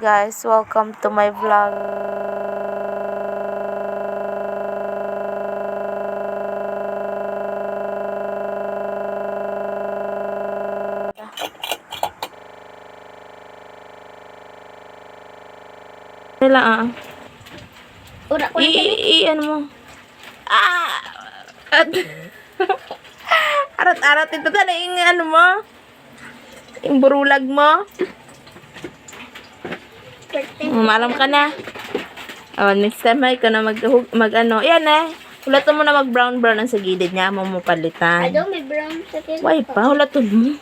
guys, welcome to my vlog. Nila Ura ko lang kami. ano mo? Arat-arat ito ka na yung ano mo? Yung burulag mo? Malam ka na. Oh, next time ay ka na mag ano. Yan Hulatan mo na mag brown ang sa gilid niya. Mamupalitan. Ado, may brown sa kin. Why pa? Hulatan mo.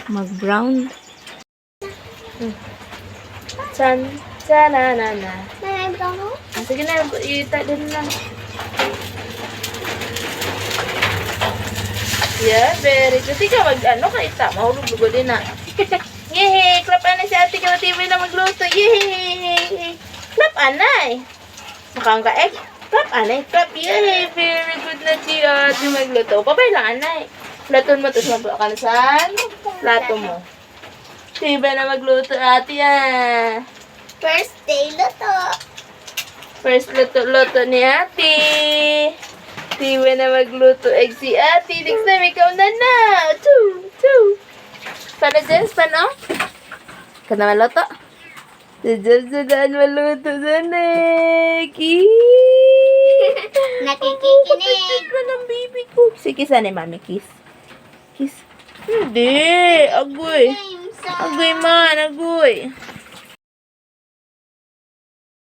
Mag brown. Sana. May brown no? Sige na, ita din lang. Yeah, very good. Ikaw ka ita. Mahulog-lugo din na. Yehey! Clap anay si ate ka na TV na magluto. Yehey! Clap anay! Mukhang ka Clap anay. Clap. Yehey! Very good na si ate magluto. Papay lang anay. Platon mo. Tapos magluto ka na sa plato mo. TV na magluto ate First day luto. First luto ni ate. TV na magluto si ate. Next time ikaw na. Two. Para Jens, paano? Ka na maluto? Si Jens na daan maluto sana. Nakikikinig. Ka ng baby ko. Sige, sana mami, kiss. Kiss. Hindi. Agoy. Agoy man, agoy.